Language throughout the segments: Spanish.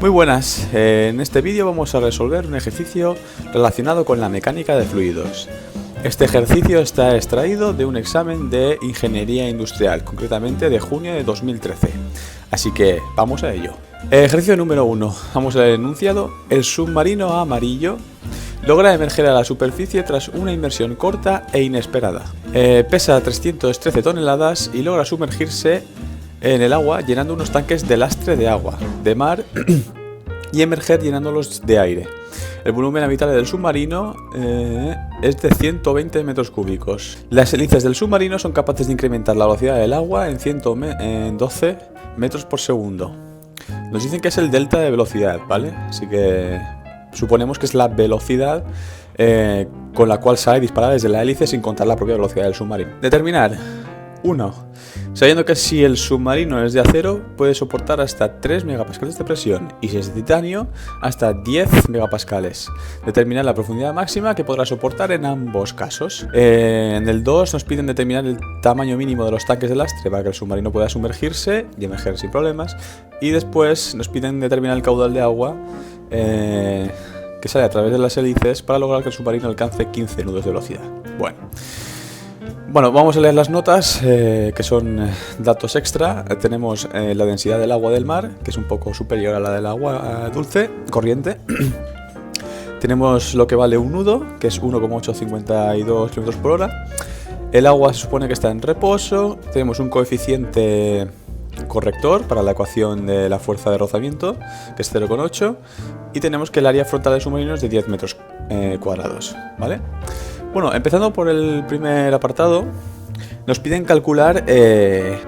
Muy buenas, en este vídeo vamos a resolver un ejercicio relacionado con la mecánica de fluidos. Este ejercicio está extraído de un examen de Ingeniería Industrial, concretamente de junio de 2013. Así que vamos a ello. Ejercicio número 1. Vamos al enunciado. El submarino amarillo logra emerger a la superficie tras una inmersión corta e inesperada. Pesa 313 toneladas y logra sumergirse en el agua llenando unos tanques de lastre de agua, de mar y emerger llenándolos de aire. El volumen habitable del submarino es de 120 metros cúbicos. Las hélices del submarino son capaces de incrementar la velocidad del agua en 12 metros por segundo. Nos dicen que es el delta de velocidad, ¿vale? Así que suponemos que es la velocidad con la cual sale disparada desde la hélice sin contar la propia velocidad del submarino. Determinar. 1. Sabiendo que si el submarino es de acero, puede soportar hasta 3 megapascales de presión y si es de titanio, hasta 10 megapascales. Determinar la profundidad máxima que podrá soportar en ambos casos. En el 2 nos piden determinar el tamaño mínimo de los tanques de lastre para que el submarino pueda sumergirse y emerger sin problemas. Y después nos piden determinar el caudal de agua que sale a través de las hélices para lograr que el submarino alcance 15 nudos de velocidad. Bueno, vamos a leer las notas, que son datos extra. Tenemos la densidad del agua del mar, que es un poco superior a la del agua dulce, corriente. Tenemos lo que vale un nudo, que es 1,852 km por hora. El agua se supone que está en reposo. Tenemos un coeficiente corrector para la ecuación de la fuerza de rozamiento, que es 0,8. Y tenemos que el área frontal del submarino es de 10 metros cuadrados, ¿vale? Bueno, empezando por el primer apartado, nos piden calcular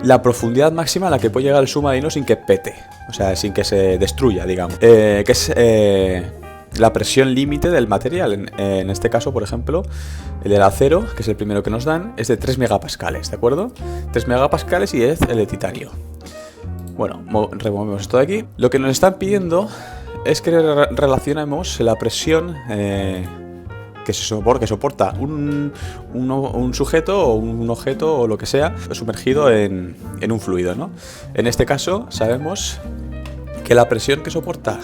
la profundidad máxima a la que puede llegar el submarino sin que pete, o sea, sin que se destruya, digamos, que es la presión límite del material. En este caso, por ejemplo, el del acero, que es el primero que nos dan, es de 3 megapascales, ¿de acuerdo? 3 megapascales y es el de titanio. Bueno, removemos esto de aquí. Lo que nos están pidiendo es que relacionemos la presión que soporta un sujeto o un objeto o lo que sea sumergido en un fluido, ¿no? En este caso sabemos que la presión que soporta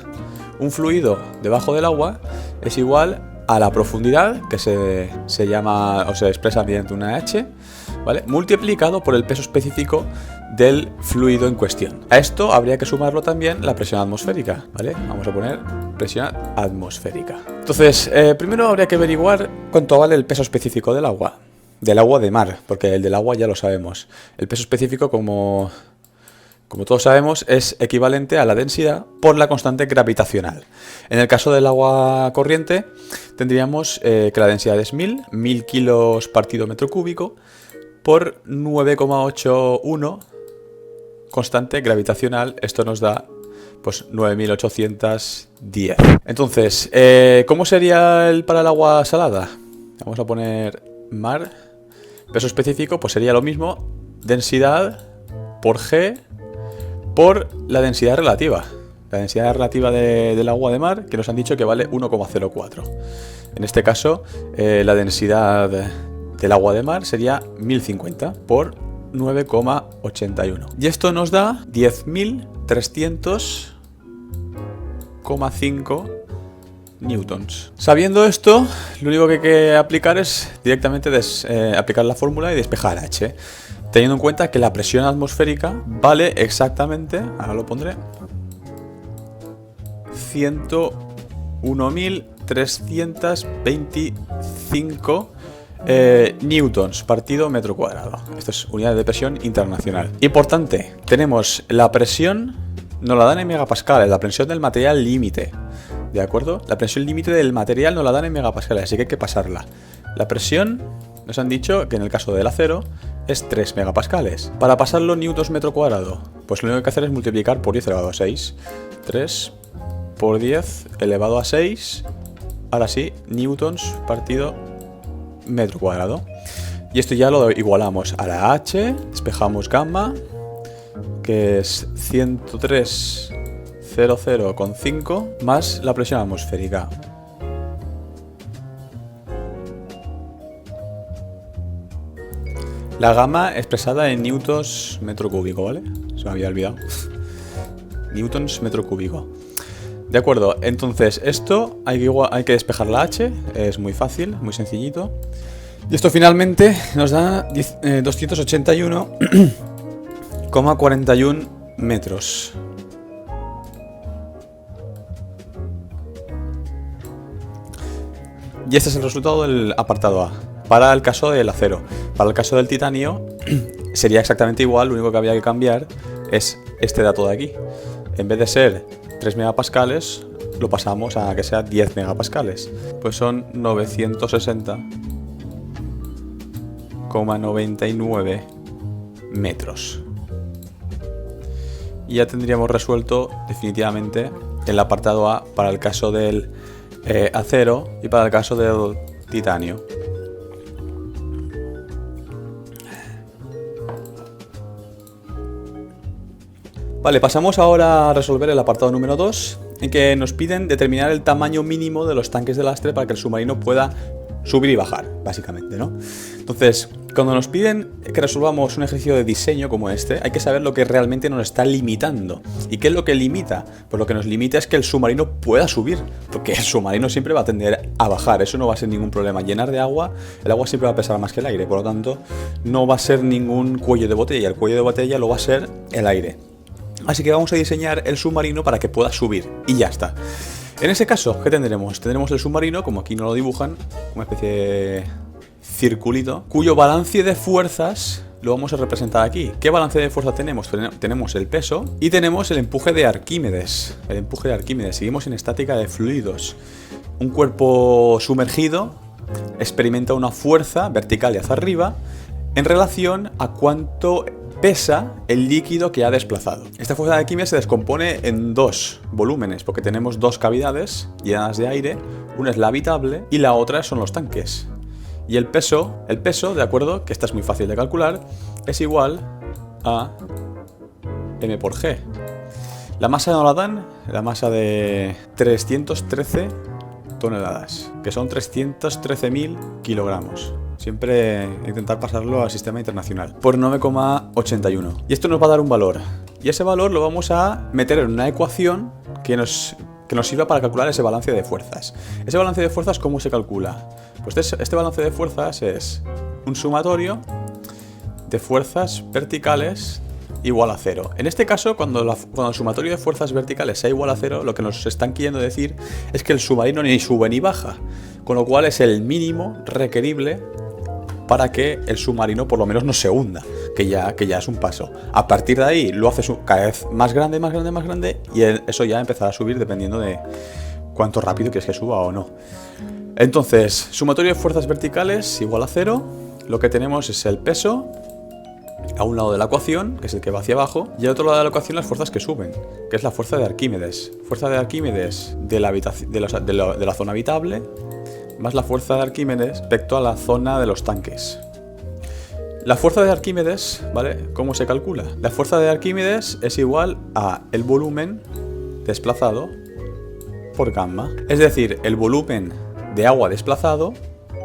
un fluido debajo del agua es igual a la profundidad, que se llama o se expresa mediante una H, ¿vale? Multiplicado por el peso específico del fluido en cuestión. A esto habría que sumarlo también la presión atmosférica, ¿vale? Vamos a poner presión atmosférica. Entonces, primero habría que averiguar cuánto vale el peso específico del agua de mar, porque el del agua ya lo sabemos. El peso específico, como todos sabemos, es equivalente a la densidad por la constante gravitacional. En el caso del agua corriente, tendríamos que la densidad es 1000 kilos partido metro cúbico por 9,81 constante gravitacional. Esto nos da pues 9810. Entonces, ¿cómo sería para el agua salada? Vamos a poner mar. Peso específico, pues sería lo mismo, densidad por G por la densidad relativa. La densidad relativa del agua de mar, que nos han dicho que vale 1,04. En este caso, la densidad del agua de mar sería 1050 por 9,81. Y esto nos da 10.300,5 newtons. Sabiendo esto, lo único que hay que aplicar es directamente aplicar la fórmula y despejar H. Teniendo en cuenta que la presión atmosférica vale exactamente, ahora lo pondré, 101.325 newtons partido metro cuadrado. Esto es unidad de presión internacional. Importante, tenemos la presión, nos la dan en megapascales, la presión del material límite, ¿de acuerdo? La presión límite del material nos la dan en megapascales, así que hay que pasarla. La presión, nos han dicho que en el caso del acero es 3 megapascales. Para pasarlo newtons metro cuadrado, pues lo único que hay que hacer es multiplicar por 10 elevado a 6. 3 por 10 elevado a 6. Ahora sí, newtons partido metro cuadrado. Y esto ya lo igualamos a la H, despejamos gamma, que es 103,00,5 más la presión atmosférica. La gamma expresada en newtons metro cúbico, ¿vale? Se me había olvidado. Newtons metro cúbico. De acuerdo, entonces esto hay que despejar la H, es muy fácil, muy sencillito. Y esto finalmente nos da 281,41 metros. Y este es el resultado del apartado A. Para el caso del acero. Para el caso del titanio sería exactamente igual, lo único que había que cambiar es este dato de aquí. En vez de ser 3 megapascales, lo pasamos a que sea 10 megapascales. Pues son 960,99 metros. Y ya tendríamos resuelto definitivamente el apartado A para el caso del acero y para el caso del titanio. Vale, pasamos ahora a resolver el apartado número 2, en que nos piden determinar el tamaño mínimo de los tanques de lastre para que el submarino pueda subir y bajar, básicamente, ¿no? Entonces, cuando nos piden que resolvamos un ejercicio de diseño como este, hay que saber lo que realmente nos está limitando. ¿Y qué es lo que limita? Pues lo que nos limita es que el submarino pueda subir, porque el submarino siempre va a tender a bajar, eso no va a ser ningún problema. Llenar de agua, el agua siempre va a pesar más que el aire, por lo tanto, no va a ser ningún cuello de botella, el cuello de botella lo va a ser el aire. Así que vamos a diseñar el submarino para que pueda subir, y ya está. En ese caso, ¿qué tendremos? Tendremos el submarino, como aquí no lo dibujan, una especie de circulito, cuyo balance de fuerzas lo vamos a representar aquí. ¿Qué balance de fuerza tenemos? Tenemos el peso y tenemos el empuje de Arquímedes. El empuje de Arquímedes. Seguimos en estática de fluidos. Un cuerpo sumergido experimenta una fuerza vertical y hacia arriba en relación a cuánto pesa el líquido que ha desplazado. Esta fuerza de Arquímedes se descompone en dos volúmenes, porque tenemos dos cavidades llenas de aire, una es la habitable y la otra son los tanques. Y el peso, de acuerdo, que esta es muy fácil de calcular, es igual a m por g. La masa no la dan, la masa de 313 toneladas, que son 313.000 kilogramos. Siempre intentar pasarlo al sistema internacional. Por 9,81. Y esto nos va a dar un valor. Y ese valor lo vamos a meter en una ecuación que nos sirva para calcular ese balance de fuerzas. Ese balance de fuerzas, ¿cómo se calcula? Pues este balance de fuerzas es un sumatorio de fuerzas verticales igual a 0. En este caso, cuando el sumatorio de fuerzas verticales sea igual a 0, lo que nos están queriendo decir es que el submarino ni sube ni baja, con lo cual es el mínimo requerible para que el submarino por lo menos no se hunda, que ya es un paso. A partir de ahí lo haces cada vez más grande, más grande, más grande, y eso ya empezará a subir dependiendo de cuánto rápido quieres que suba o no. Entonces, sumatorio de fuerzas verticales igual a 0, lo que tenemos es el peso a un lado de la ecuación, que es el que va hacia abajo, y al otro lado de la ecuación las fuerzas que suben, que es la fuerza de Arquímedes. Fuerza de Arquímedes de la zona habitable, más la fuerza de Arquímedes respecto a la zona de los tanques. La fuerza de Arquímedes, ¿vale? ¿Cómo se calcula? La fuerza de Arquímedes es igual a el volumen desplazado por gamma. Es decir, el volumen de agua desplazado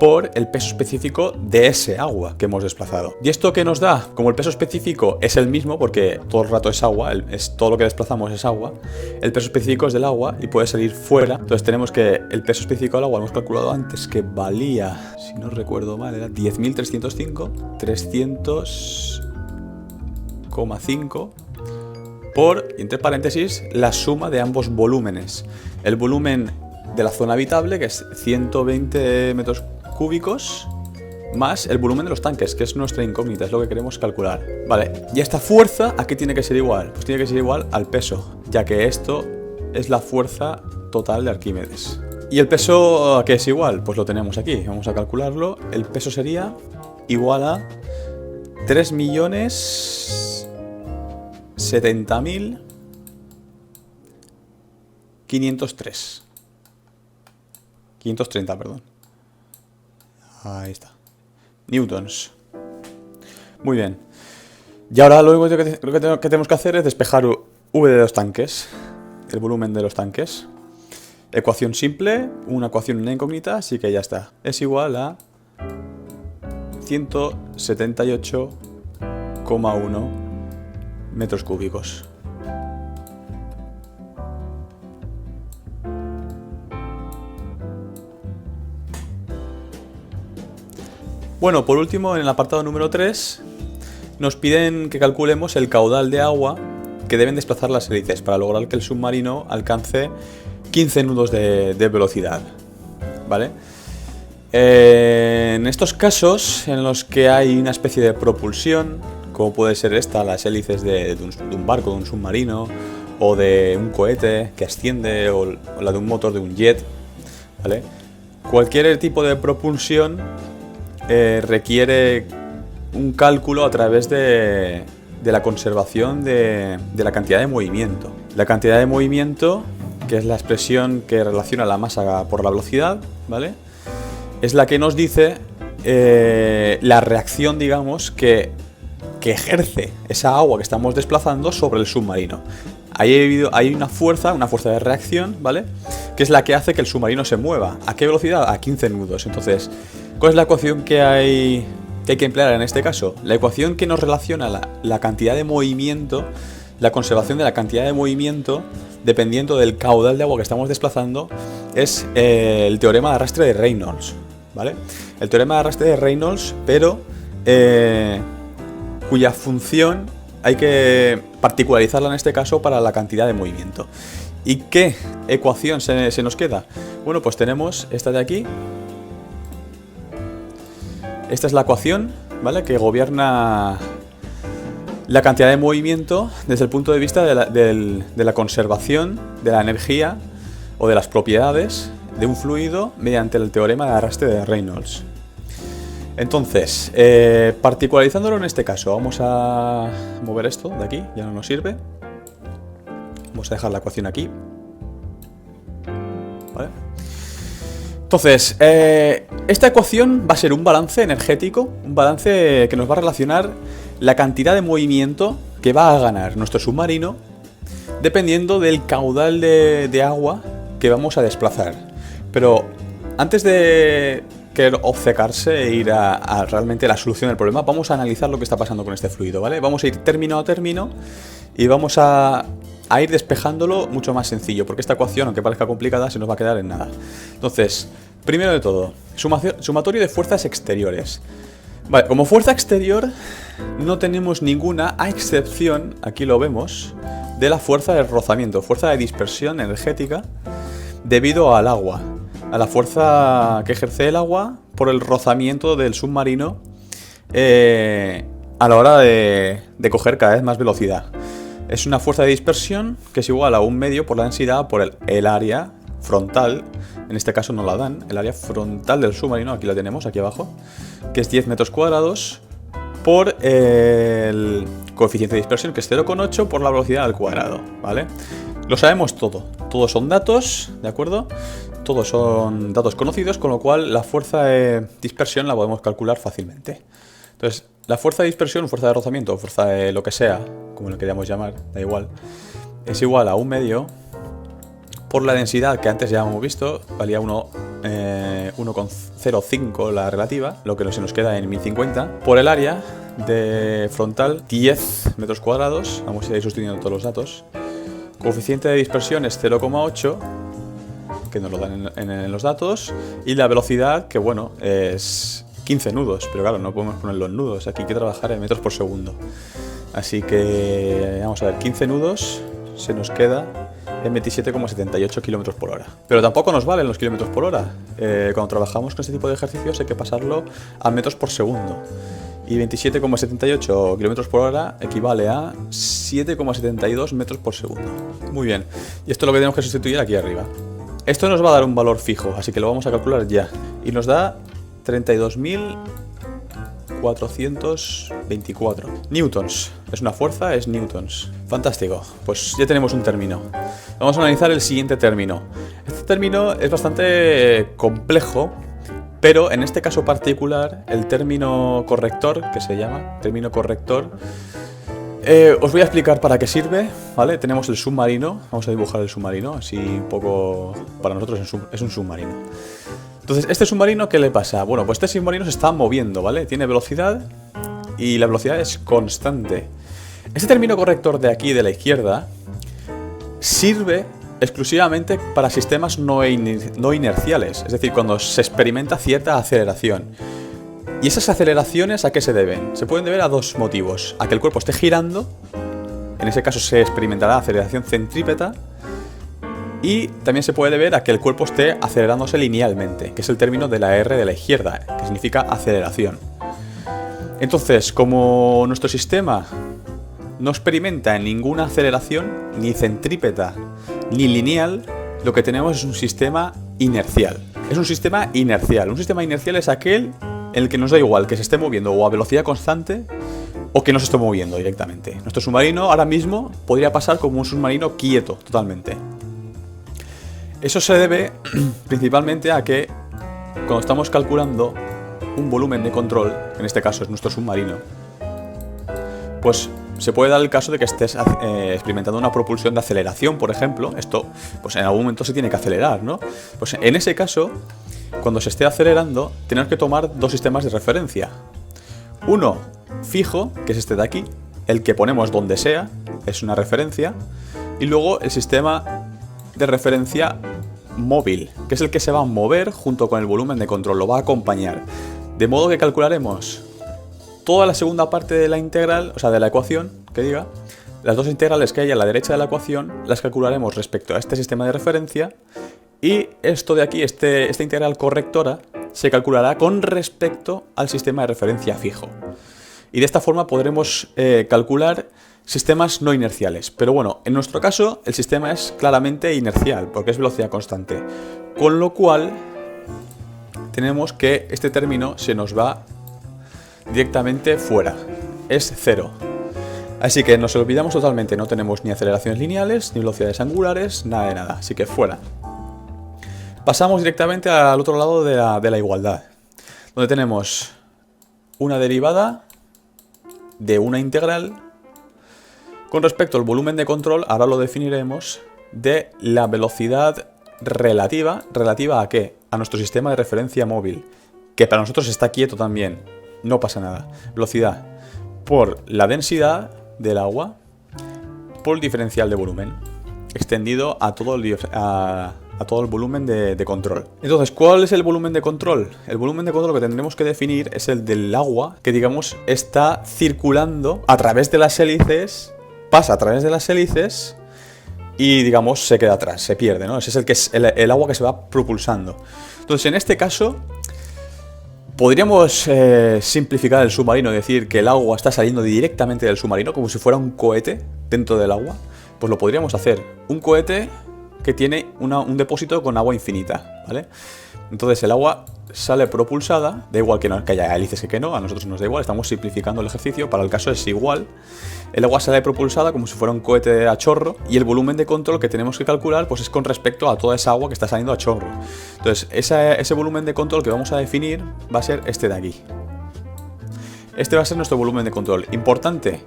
por el peso específico de ese agua que hemos desplazado. ¿Y esto qué nos da? Como el peso específico es el mismo, porque todo el rato es agua, todo lo que desplazamos es agua, el peso específico es del agua y puede salir fuera. Entonces tenemos que el peso específico del agua, lo hemos calculado antes, que valía, si no recuerdo mal, era 10.305, 300,5 por, entre paréntesis, la suma de ambos volúmenes. El volumen de la zona habitable, que es 120 metros cúbicos, más el volumen de los tanques, que es nuestra incógnita, es lo que queremos calcular. Vale, y esta fuerza, ¿a qué tiene que ser igual? Pues tiene que ser igual al peso, ya que esto es la fuerza total de Arquímedes. ¿Y el peso a qué es igual? Pues lo tenemos aquí, vamos a calcularlo. El peso sería igual a 3.070.503. 530, perdón. Ahí está. Newtons. Muy bien. Y ahora lo único que tenemos que hacer es despejar V de los tanques. El volumen de los tanques. Ecuación simple, una ecuación en incógnita, así que ya está. Es igual a 178,1 metros cúbicos. Bueno, por último, en el apartado número 3, nos piden que calculemos el caudal de agua que deben desplazar las hélices para lograr que el submarino alcance 15 nudos de velocidad, ¿vale? En estos casos en los que hay una especie de propulsión, como puede ser esta, las hélices de un barco, de un submarino, o de un cohete que asciende, o la de un motor de un jet, ¿vale? Cualquier tipo de propulsión requiere un cálculo a través de la conservación de la cantidad de movimiento. La cantidad de movimiento, que es la expresión que relaciona la masa por la velocidad, ¿vale? Es la que nos dice la reacción, digamos, que ejerce esa agua que estamos desplazando sobre el submarino. Hay una fuerza de reacción, ¿vale? Que es la que hace que el submarino se mueva. ¿A qué velocidad? A 15 nudos. Entonces, ¿cuál es la ecuación que hay que emplear en este caso? La ecuación que nos relaciona la cantidad de movimiento, la conservación de la cantidad de movimiento, dependiendo del caudal de agua que estamos desplazando, es el teorema de arrastre de Reynolds, ¿vale? El teorema de arrastre de Reynolds, pero cuya función hay que particularizarla en este caso para la cantidad de movimiento. ¿Y qué ecuación se nos queda? Bueno, pues tenemos esta de aquí. Esta es la ecuación, ¿vale? Que gobierna la cantidad de movimiento desde el punto de vista de la conservación de la energía o de las propiedades de un fluido mediante el teorema de arrastre de Reynolds. Entonces, particularizándolo en este caso, vamos a mover esto de aquí, ya no nos sirve. Vamos a dejar la ecuación aquí. ¿Vale? Entonces, esta ecuación va a ser un balance energético, un balance que nos va a relacionar la cantidad de movimiento que va a ganar nuestro submarino dependiendo del caudal de agua que vamos a desplazar. Pero antes de querer obcecarse e ir a realmente la solución del problema, vamos a analizar lo que está pasando con este fluido, ¿vale? Vamos a ir término a término y vamos a ir despejándolo mucho más sencillo, porque esta ecuación, aunque parezca complicada, se nos va a quedar en nada. Entonces, primero de todo, sumatorio de fuerzas exteriores. Vale, como fuerza exterior no tenemos ninguna, a excepción, aquí lo vemos, de la fuerza de rozamiento, fuerza de dispersión energética debido al agua, a la fuerza que ejerce el agua por el rozamiento del submarino a la hora de coger cada vez más velocidad. Es una fuerza de dispersión que es igual a 1/2 por la densidad por el área frontal, en este caso no la dan, el área frontal del submarino, aquí la tenemos, aquí abajo, que es 10 metros cuadrados, por el coeficiente de dispersión, que es 0,8 por la velocidad al cuadrado, ¿vale? Lo sabemos todo, todos son datos, ¿de acuerdo? Todos son datos conocidos, con lo cual la fuerza de dispersión la podemos calcular fácilmente. Entonces, la fuerza de dispersión, fuerza de rozamiento, fuerza de lo que sea, como lo queríamos llamar, da igual, es igual a 1/2 por la densidad que antes ya hemos visto, valía 1,05 la relativa, lo que se nos queda en 1050, por el área de frontal, 10 metros cuadrados, vamos a ir sustituyendo todos los datos. Coeficiente de dispersión es 0,8, que nos lo dan en los datos, y la velocidad, que bueno, es 15 nudos, pero claro, no podemos poner los nudos, aquí hay que trabajar en metros por segundo. Así que vamos a ver, 15 nudos se nos queda en 27,78 km por hora. Pero tampoco nos valen los kilómetros por hora. Cuando trabajamos con este tipo de ejercicios hay que pasarlo a metros por segundo. Y 27,78 km por hora equivale a 7,72 metros por segundo. Muy bien. Y esto es lo que tenemos que sustituir aquí arriba. Esto nos va a dar un valor fijo, así que lo vamos a calcular ya. Y nos da 32.424 newtons. Es una fuerza, es newtons. Fantástico. Pues ya tenemos un término. Vamos a analizar el siguiente término. Este término es bastante complejo, pero en este caso particular, el término corrector, que se llama término corrector, os voy a explicar para qué sirve, ¿vale? Tenemos el submarino, vamos a dibujar el submarino, así un poco, para nosotros es un submarino. Entonces, ¿este submarino qué le pasa? Bueno, pues este submarino se está moviendo, ¿vale? Tiene velocidad y la velocidad es constante. Este término corrector de aquí, de la izquierda, sirve exclusivamente para sistemas no inerciales, es decir, cuando se experimenta cierta aceleración. ¿Y esas aceleraciones a qué se deben? Se pueden deber a dos motivos. A que el cuerpo esté girando, en ese caso se experimentará aceleración centrípeta, y también se puede deber a que el cuerpo esté acelerándose linealmente, que es el término de la R de la izquierda, que significa aceleración. Entonces, como nuestro sistema no experimenta ninguna aceleración, ni centrípeta, ni lineal, lo que tenemos es un sistema inercial. Es un sistema inercial. Un sistema inercial es aquel en el que nos da igual que se esté moviendo o a velocidad constante o que no se esté moviendo directamente. Nuestro submarino ahora mismo podría pasar como un submarino quieto totalmente. Eso se debe principalmente a que cuando estamos calculando un volumen de control, en este caso es nuestro submarino, pues se puede dar el caso de que estés experimentando una propulsión de aceleración, por ejemplo. Esto, pues en algún momento se tiene que acelerar, ¿no? Pues en ese caso, cuando se esté acelerando, tenemos que tomar dos sistemas de referencia. Uno fijo, que es este de aquí, el que ponemos donde sea, es una referencia, y luego el sistema de referencia móvil, que es el que se va a mover junto con el volumen de control, lo va a acompañar. De modo que calcularemos toda la segunda parte de la integral, o sea, de la ecuación, que diga, las dos integrales que hay a la derecha de la ecuación, las calcularemos respecto a este sistema de referencia, y esto de aquí, esta integral correctora, se calculará con respecto al sistema de referencia fijo. Y de esta forma podremos calcular sistemas no inerciales. Pero bueno, en nuestro caso el sistema es claramente inercial, porque es velocidad constante. Con lo cual, tenemos que este término se nos va directamente fuera. Es cero. Así que nos olvidamos totalmente, no tenemos ni aceleraciones lineales, ni velocidades angulares, nada de nada. Así que fuera. Pasamos directamente al otro lado de la igualdad, donde tenemos una derivada de una integral con respecto al volumen de control, ahora lo definiremos, de la velocidad relativa. ¿Relativa a qué? A nuestro sistema de referencia móvil, que para nosotros está quieto también, no pasa nada. Velocidad por la densidad del agua por el diferencial de volumen, extendido a todo el volumen de control. Entonces, ¿cuál es el volumen de control? El volumen de control que tendremos que definir es el del agua, que digamos está circulando a través de las hélices, pasa a través de las hélices y digamos se queda atrás, se pierde, ¿no? Ese es el agua que se va propulsando. Entonces, en este caso, podríamos simplificar el submarino y decir que el agua está saliendo directamente del submarino, como si fuera un cohete dentro del agua. Pues lo podríamos hacer. Un cohete que tiene un depósito con agua infinita, ¿vale? Entonces el agua sale propulsada, da igual que haya hélices que no, a nosotros nos da igual, estamos simplificando el ejercicio, para el caso es igual. El agua sale propulsada como si fuera un cohete a chorro, y el volumen de control que tenemos que calcular pues es con respecto a toda esa agua que está saliendo a chorro. Entonces ese volumen de control que vamos a definir va a ser este de aquí. Este va a ser nuestro volumen de control. Importante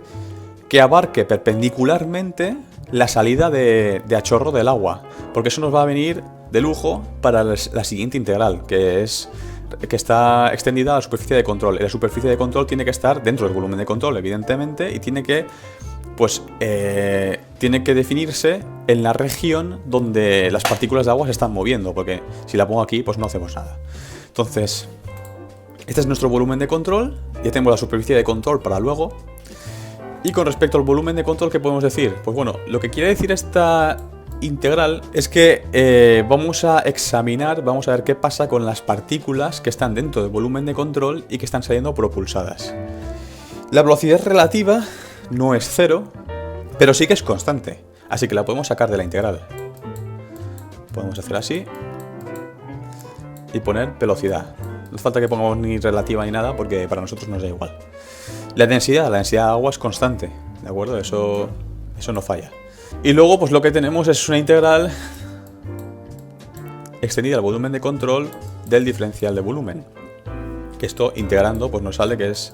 que abarque perpendicularmente la salida de a chorro del agua, porque eso nos va a venir de lujo para la siguiente integral, que está extendida a la superficie de control. Y la superficie de control tiene que estar dentro del volumen de control, evidentemente, y tiene que definirse en la región donde las partículas de agua se están moviendo, porque si la pongo aquí, pues no hacemos nada. Entonces, este es nuestro volumen de control, ya tenemos la superficie de control para luego. Y con respecto al volumen de control, ¿qué podemos decir? Pues bueno, lo que quiere decir esta integral es que vamos a examinar, vamos a ver qué pasa con las partículas que están dentro del volumen de control y que están saliendo propulsadas. La velocidad relativa no es cero, pero sí que es constante, así que la podemos sacar de la integral. Podemos hacer así y poner velocidad. No hace falta que pongamos ni relativa ni nada, porque para nosotros nos da igual. La densidad de agua es constante, ¿de acuerdo? Eso no falla. Y luego, pues lo que tenemos es una integral extendida al volumen de control del diferencial de volumen. Que esto, integrando, pues nos sale que es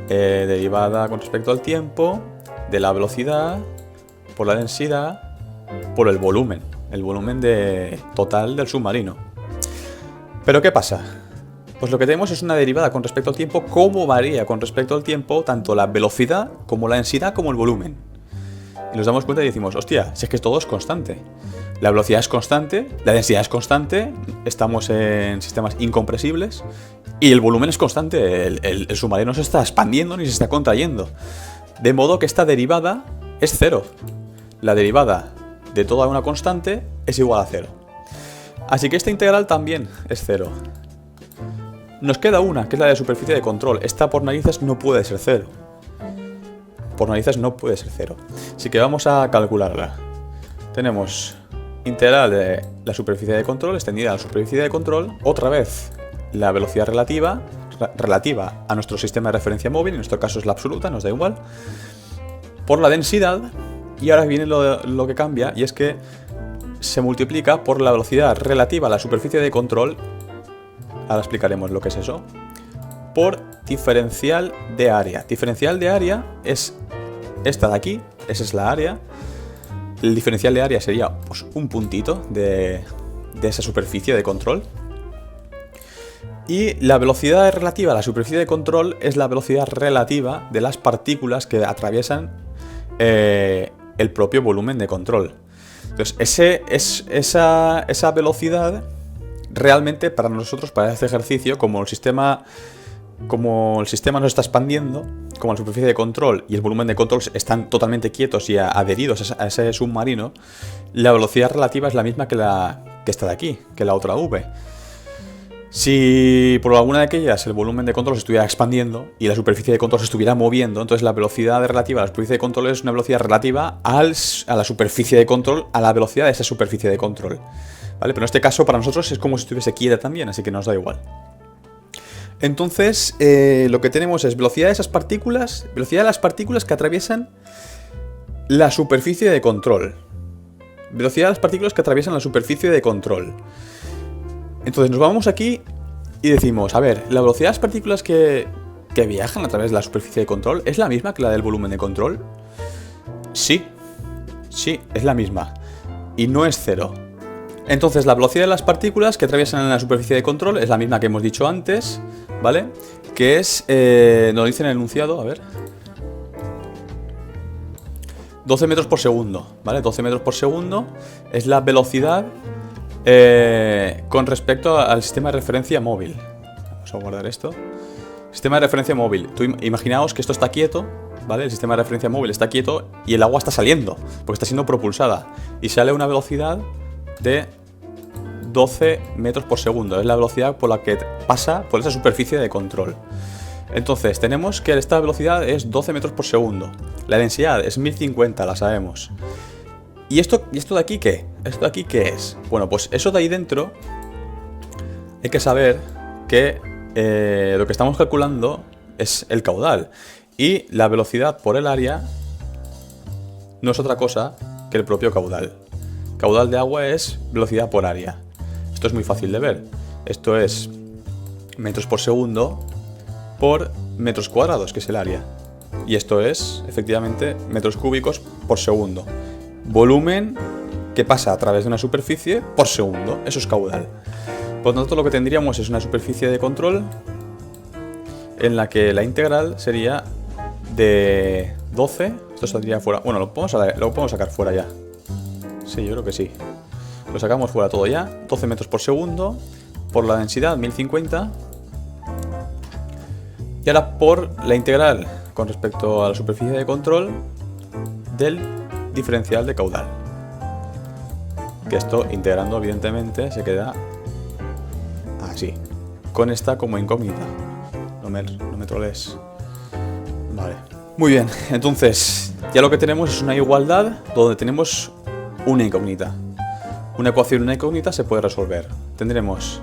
derivada con respecto al tiempo de la velocidad por la densidad por el volumen total del submarino. ¿Pero qué pasa? Pues lo que tenemos es una derivada con respecto al tiempo, cómo varía con respecto al tiempo tanto la velocidad como la densidad como el volumen. Y nos damos cuenta y decimos, hostia, si es que todo es constante. La velocidad es constante, la densidad es constante, estamos en sistemas incompresibles y el volumen es constante, el submarino no se está expandiendo ni se está contrayendo. De modo que esta derivada es cero. La derivada de toda una constante es igual a cero. Así que esta integral también es cero. Nos queda una, que es la de superficie de control. Esta por narices no puede ser cero. Por narices no puede ser cero. Así que vamos a calcularla. Tenemos integral de la superficie de control extendida a la superficie de control. Otra vez la velocidad relativa a nuestro sistema de referencia móvil. En nuestro caso es la absoluta, nos da igual. Por la densidad. Y ahora viene lo que cambia, y es que se multiplica por la velocidad relativa a la superficie de control. Ahora explicaremos lo que es eso. Por diferencial de área. Diferencial de área es esta de aquí, esa es la área. El diferencial de área sería pues, un puntito de esa superficie de control. Y la velocidad relativa a la superficie de control es la velocidad relativa de las partículas que atraviesan el propio volumen de control. Entonces, esa velocidad realmente para nosotros, para este ejercicio, como el sistema nos está expandiendo, como la superficie de control y el volumen de control están totalmente quietos y adheridos a ese submarino, la velocidad relativa es la misma que esta de aquí, que la otra v. Si por alguna de aquellas el volumen de control se estuviera expandiendo y la superficie de control se estuviera moviendo, entonces la velocidad relativa a la superficie de control es una velocidad relativa a la superficie de control, a la velocidad de esa superficie de control. ¿Vale? Pero en este caso para nosotros es como si estuviese quieta también, así que nos da igual. Entonces lo que tenemos es velocidad de esas partículas, velocidad de las partículas que atraviesan la superficie de control. Velocidad de las partículas que atraviesan la superficie de control. Entonces nos vamos aquí y decimos, a ver, la velocidad de las partículas que viajan a través de la superficie de control ¿es la misma que la del volumen de control? Sí, es la misma. Y no es cero. Entonces la velocidad de las partículas que atraviesan la superficie de control es la misma que hemos dicho antes, ¿vale? Que es, nos dice en el enunciado, a ver, 12 metros por segundo, ¿vale? 12 metros por segundo es la velocidad con respecto al sistema de referencia móvil. Vamos a guardar esto. Sistema de referencia móvil. Imaginaos que esto está quieto, ¿vale? El sistema de referencia móvil está quieto y el agua está saliendo, porque está siendo propulsada. Y sale a una velocidad de 12 metros por segundo. Es la velocidad por la que pasa por esa superficie de control. Entonces, tenemos que esta velocidad es 12 metros por segundo. La densidad es 1050, la sabemos. ¿Y esto de aquí qué? ¿Esto de aquí qué es? Bueno, pues eso de ahí dentro hay que saber que lo que estamos calculando es el caudal. Y la velocidad por el área no es otra cosa que el propio caudal. Caudal de agua es velocidad por área. Esto es muy fácil de ver. Esto es metros por segundo por metros cuadrados, que es el área. Y esto es, efectivamente, metros cúbicos por segundo. Volumen que pasa a través de una superficie por segundo. Eso es caudal. Por lo tanto, lo que tendríamos es una superficie de control en la que la integral sería de 12. Esto saldría fuera. Bueno, lo podemos sacar fuera ya. Sí, yo creo que sí. Lo sacamos fuera todo ya. 12 metros por segundo por la densidad 1050. Y ahora por la integral con respecto a la superficie de control del diferencial de caudal. Que esto, integrando, evidentemente, se queda así. Con esta como incógnita. No me trolees. Vale. Muy bien, entonces, ya lo que tenemos es una igualdad donde tenemos una incógnita. Una ecuación, una incógnita se puede resolver. Tendremos,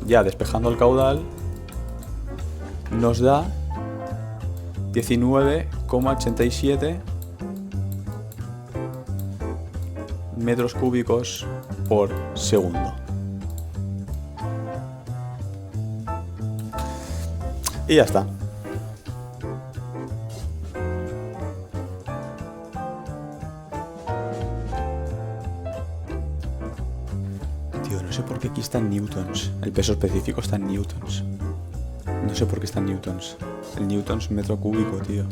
ya despejando el caudal, nos da 19,87 metros cúbicos por segundo. Y ya está. Tío, no sé por qué aquí están newtons. El peso específico está en newtons. No sé por qué está en newtons. El newtons metro cúbico, tío.